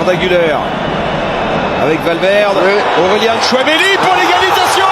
Arda Güler avec Valverde, Aurélien Tchouaméni pour l'égalisation.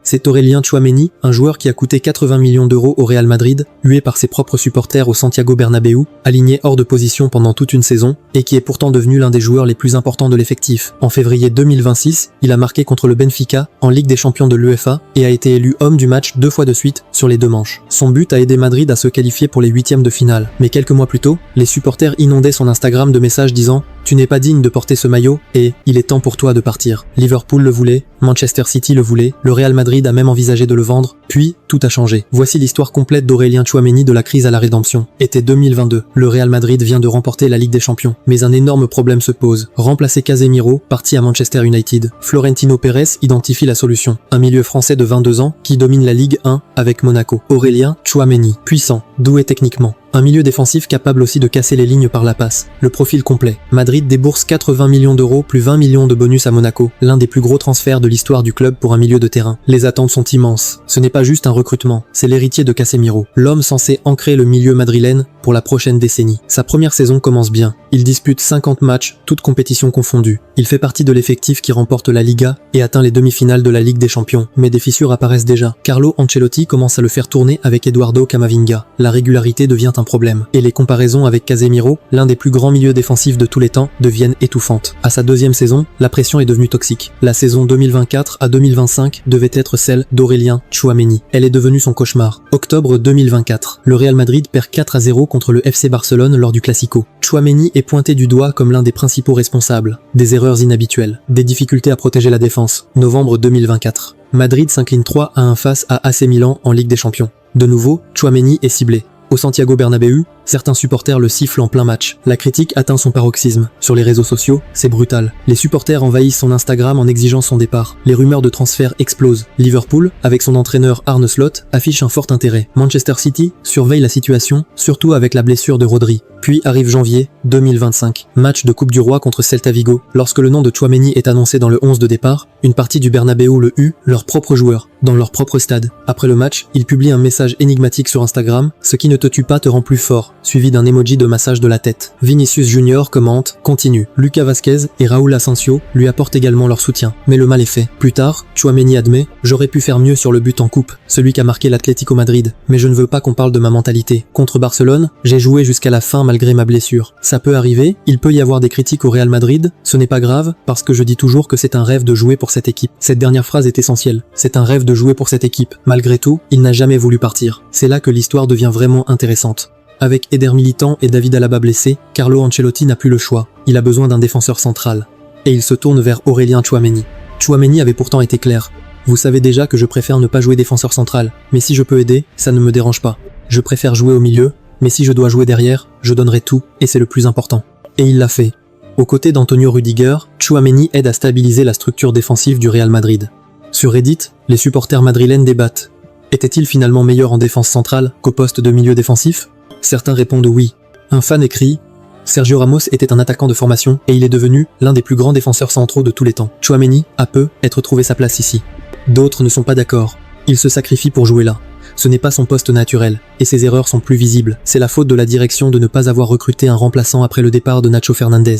C'est Aurélien Tchouaméni, un joueur qui a coûté 80 millions d'euros au Real Madrid, hué par ses propres supporters au Santiago Bernabéu, aligné hors de position pendant toute une saison, et qui est pourtant devenu l'un des joueurs les plus importants de l'effectif. En février 2026, il a marqué contre le Benfica en Ligue des Champions de l'UEFA et a été élu homme du match 2 fois de suite sur les 2 manches. Son but a aidé Madrid à se qualifier pour les 8e de finale. Mais quelques mois plus tôt, les supporters inondaient son Instagram de messages disant « Tu n'es pas digne de porter ce maillot et il est temps pour toi de partir ». Liverpool le voulait, Manchester City le voulait, le Real Madrid a même envisagé de le vendre, puis tout a changé. Voici l'histoire complète d'Aurélien Tchouaméni de la crise à la rédemption. Été 2022, le Real Madrid vient de remporter la Ligue des Champions, mais un énorme problème se pose. Remplacer Casemiro, parti à Manchester United. Florentino Pérez identifie la solution. Un milieu français de 22 ans qui domine la Ligue 1 avec Monaco. Aurélien Tchouaméni, puissant, doué techniquement. Un milieu défensif capable aussi de casser les lignes par la passe. Le profil complet. Madrid débourse 80 millions d'euros plus 20 millions de bonus à Monaco. L'un des plus gros transferts de l'histoire du club pour un milieu de terrain. Les attentes sont immenses. Ce n'est pas juste un recrutement, c'est l'héritier de Casemiro. L'homme censé ancrer le milieu madrilène pour la prochaine décennie. Sa première saison commence bien. Il dispute 50 matchs, toutes compétitions confondues. Il fait partie de l'effectif qui remporte la Liga et atteint les demi-finales de la Ligue des Champions. Mais des fissures apparaissent déjà. Carlo Ancelotti commence à le faire tourner avec Eduardo Camavinga. La régularité devient un problème. Et les comparaisons avec Casemiro, l'un des plus grands milieux défensifs de tous les temps, deviennent étouffantes. À sa 2e saison, la pression est devenue toxique. La saison 2024 à 2025 devait être celle d'Aurélien Tchouaméni. Elle est devenue son cauchemar. Octobre 2024, le Real Madrid perd 4-0 contre le FC Barcelone lors du Classico. Tchouaméni est pointé du doigt comme l'un des principaux responsables. Des erreurs inhabituelles, des difficultés à protéger la défense. Novembre 2024. Madrid s'incline 3-1 face à AC Milan en Ligue des Champions. De nouveau, Tchouaméni est ciblé. Au Santiago Bernabéu, certains supporters le sifflent en plein match. La critique atteint son paroxysme. Sur les réseaux sociaux, c'est brutal. Les supporters envahissent son Instagram en exigeant son départ. Les rumeurs de transfert explosent. Liverpool, avec son entraîneur Arne Slot, affiche un fort intérêt. Manchester City surveille la situation, surtout avec la blessure de Rodri. Puis arrive janvier 2025, match de Coupe du Roi contre Celta Vigo. Lorsque le nom de Tchouaméni est annoncé dans le 11 de départ, une partie du Bernabéu le hue, leur propre joueur, dans leur propre stade. Après le match, il publie un message énigmatique sur Instagram, « Ce qui ne te tue pas te rend plus fort », suivi d'un emoji de massage de la tête. Vinicius Junior commente, continue. Lucas Vazquez et Raúl Asensio lui apportent également leur soutien. Mais le mal est fait. Plus tard, Tchouaméni admet, j'aurais pu faire mieux sur le but en coupe, celui qu'a marqué l'Atlético Madrid. Mais je ne veux pas qu'on parle de ma mentalité. Contre Barcelone, j'ai joué jusqu'à la fin malgré ma blessure. Ça peut arriver, il peut y avoir des critiques au Real Madrid, ce n'est pas grave, parce que je dis toujours que c'est un rêve de jouer pour cette équipe. Cette dernière phrase est essentielle. C'est un rêve de jouer pour cette équipe. Malgré tout, il n'a jamais voulu partir. C'est là que l'histoire devient vraiment intéressante. Avec Eder Militão et David Alaba blessés, Carlo Ancelotti n'a plus le choix. Il a besoin d'un défenseur central. Et il se tourne vers Aurélien Tchouaméni. Tchouaméni avait pourtant été clair. Vous savez déjà que je préfère ne pas jouer défenseur central, mais si je peux aider, ça ne me dérange pas. Je préfère jouer au milieu, mais si je dois jouer derrière, je donnerai tout, et c'est le plus important. Et il l'a fait. Aux côtés d'Antonio Rudiger, Tchouaméni aide à stabiliser la structure défensive du Real Madrid. Sur Reddit, les supporters madrilènes débattent. Était-il finalement meilleur en défense centrale qu'au poste de milieu défensif ? Certains répondent oui. Un fan écrit « Sergio Ramos était un attaquant de formation et il est devenu l'un des plus grands défenseurs centraux de tous les temps. Tchouaméni a peu être trouvé sa place ici. » D'autres ne sont pas d'accord. Il se sacrifie pour jouer là. Ce n'est pas son poste naturel, et ses erreurs sont plus visibles. C'est la faute de la direction de ne pas avoir recruté un remplaçant après le départ de Nacho Fernandez.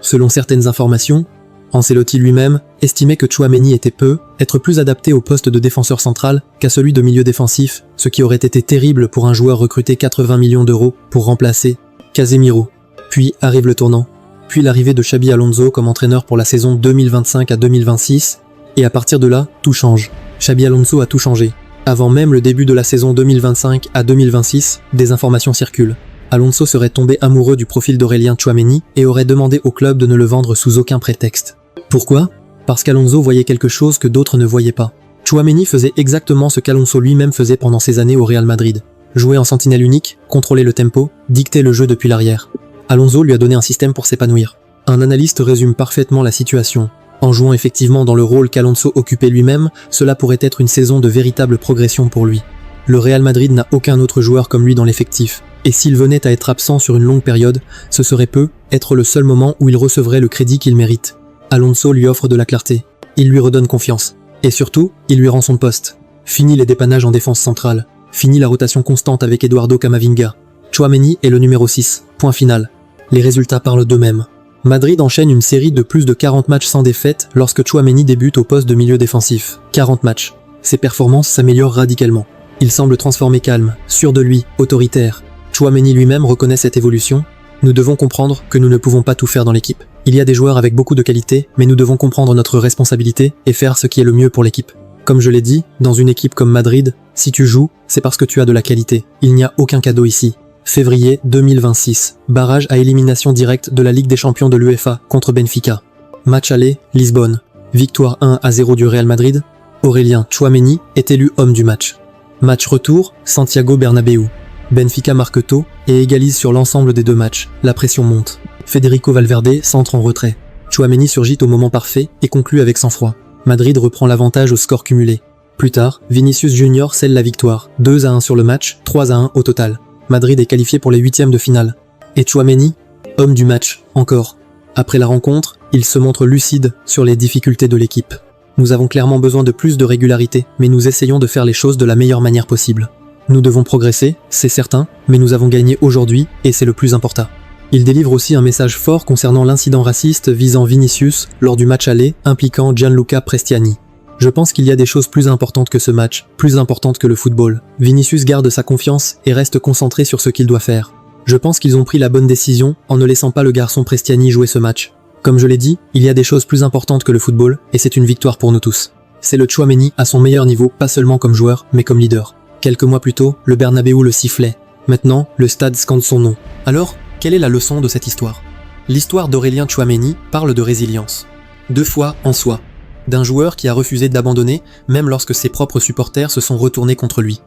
Selon certaines informations, Ancelotti lui-même estimait que Tchouaméni était être plus adapté au poste de défenseur central qu'à celui de milieu défensif, ce qui aurait été terrible pour un joueur recruté 80 millions d'euros pour remplacer Casemiro. Puis arrive le tournant, puis l'arrivée de Xabi Alonso comme entraîneur pour la saison 2025 à 2026, et à partir de là, tout change. Xabi Alonso a tout changé. Avant même le début de la saison 2025 à 2026, des informations circulent. Alonso serait tombé amoureux du profil d'Aurélien Tchouaméni et aurait demandé au club de ne le vendre sous aucun prétexte. Pourquoi ? Parce qu'Alonso voyait quelque chose que d'autres ne voyaient pas. Tchouaméni faisait exactement ce qu'Alonso lui-même faisait pendant ses années au Real Madrid. Jouer en sentinelle unique, contrôler le tempo, dicter le jeu depuis l'arrière. Alonso lui a donné un système pour s'épanouir. Un analyste résume parfaitement la situation. En jouant effectivement dans le rôle qu'Alonso occupait lui-même, cela pourrait être une saison de véritable progression pour lui. Le Real Madrid n'a aucun autre joueur comme lui dans l'effectif. Et s'il venait à être absent sur une longue période, ce serait être le seul moment où il recevrait le crédit qu'il mérite. Alonso lui offre de la clarté. Il lui redonne confiance. Et surtout, il lui rend son poste. Fini les dépannages en défense centrale. Fini la rotation constante avec Eduardo Camavinga. Tchouaméni est le numéro 6. Point final. Les résultats parlent d'eux-mêmes. Madrid enchaîne une série de plus de 40 matchs sans défaite lorsque Tchouaméni débute au poste de milieu défensif. 40 matchs. Ses performances s'améliorent radicalement. Il semble transformé calme, sûr de lui, autoritaire. Tchouaméni lui-même reconnaît cette évolution. Nous devons comprendre que nous ne pouvons pas tout faire dans l'équipe. Il y a des joueurs avec beaucoup de qualité, mais nous devons comprendre notre responsabilité et faire ce qui est le mieux pour l'équipe. Comme je l'ai dit, dans une équipe comme Madrid, si tu joues, c'est parce que tu as de la qualité. Il n'y a aucun cadeau ici. Février 2026. Barrage à élimination directe de la Ligue des Champions de l'UEFA contre Benfica. Match aller, Lisbonne. Victoire 1-0 du Real Madrid. Aurélien Tchouaméni est élu homme du match. Match retour, Santiago Bernabéu. Benfica marque tôt et égalise sur l'ensemble des deux matchs. La pression monte. Federico Valverde centre en retrait. Tchouaméni surgit au moment parfait et conclut avec sang-froid. Madrid reprend l'avantage au score cumulé. Plus tard, Vinicius Junior scelle la victoire. 2-1 sur le match, 3-1 au total. Madrid est qualifié pour les huitièmes de finale. Et Tchouaméni, homme du match, encore. Après la rencontre, il se montre lucide sur les difficultés de l'équipe. Nous avons clairement besoin de plus de régularité, mais nous essayons de faire les choses de la meilleure manière possible. Nous devons progresser, c'est certain, mais nous avons gagné aujourd'hui, et c'est le plus important. Il délivre aussi un message fort concernant l'incident raciste visant Vinicius lors du match aller impliquant Gianluca Prestiani. Je pense qu'il y a des choses plus importantes que ce match, plus importantes que le football. Vinicius garde sa confiance et reste concentré sur ce qu'il doit faire. Je pense qu'ils ont pris la bonne décision en ne laissant pas le garçon Prestiani jouer ce match. Comme je l'ai dit, il y a des choses plus importantes que le football, et c'est une victoire pour nous tous. C'est le Tchouaméni à son meilleur niveau, pas seulement comme joueur, mais comme leader. Quelques mois plus tôt, le Bernabéu le sifflait. Maintenant, le stade scande son nom. Alors, quelle est la leçon de cette histoire? L'histoire d'Aurélien Tchouaméni parle de résilience. 2 fois en soi. D'un joueur qui a refusé d'abandonner, même lorsque ses propres supporters se sont retournés contre lui.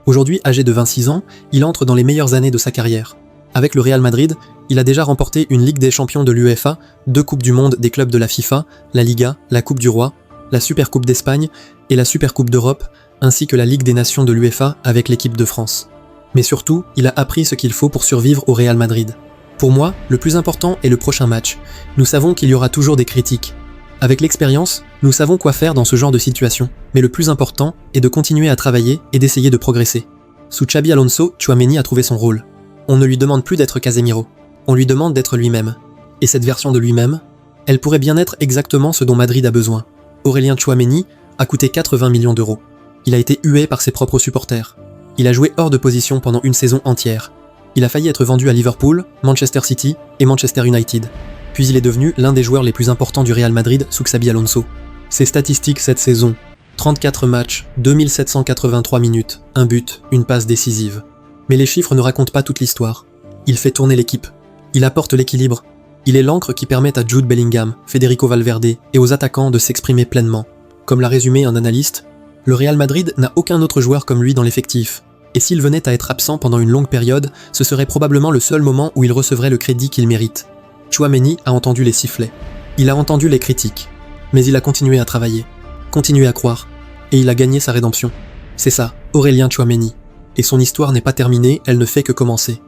Aujourd'hui, âgé de 26 ans, il entre dans les meilleures années de sa carrière. Avec le Real Madrid, il a déjà remporté une Ligue des Champions de l'UEFA, 2 Coupes du Monde des clubs de la FIFA, la Liga, la Coupe du Roi, la Supercoupe d'Espagne et la Supercoupe d'Europe, ainsi que la Ligue des Nations de l'UEFA avec l'équipe de France. Mais surtout, il a appris ce qu'il faut pour survivre au Real Madrid. Pour moi, le plus important est le prochain match. Nous savons qu'il y aura toujours des critiques. Avec l'expérience, nous savons quoi faire dans ce genre de situation, mais le plus important est de continuer à travailler et d'essayer de progresser. Sous Xabi Alonso, Tchouaméni a trouvé son rôle. On ne lui demande plus d'être Casemiro, on lui demande d'être lui-même. Et cette version de lui-même, elle pourrait bien être exactement ce dont Madrid a besoin. Aurélien Tchouaméni a coûté 80 millions d'euros. Il a été hué par ses propres supporters. Il a joué hors de position pendant une saison entière. Il a failli être vendu à Liverpool, Manchester City et Manchester United. Puis il est devenu l'un des joueurs les plus importants du Real Madrid sous Xabi Alonso. Ses statistiques cette saison: 34 matchs, 2783 minutes, un but, une passe décisive. Mais les chiffres ne racontent pas toute l'histoire. Il fait tourner l'équipe. Il apporte l'équilibre. Il est l'encre qui permet à Jude Bellingham, Federico Valverde et aux attaquants de s'exprimer pleinement. Comme l'a résumé un analyste, le Real Madrid n'a aucun autre joueur comme lui dans l'effectif. Et s'il venait à être absent pendant une longue période, ce serait probablement le seul moment où il recevrait le crédit qu'il mérite. Tchouaméni a entendu les sifflets. Il a entendu les critiques. Mais il a continué à travailler, continué à croire. Et il a gagné sa rédemption. C'est ça, Aurélien Tchouaméni. Et son histoire n'est pas terminée, elle ne fait que commencer.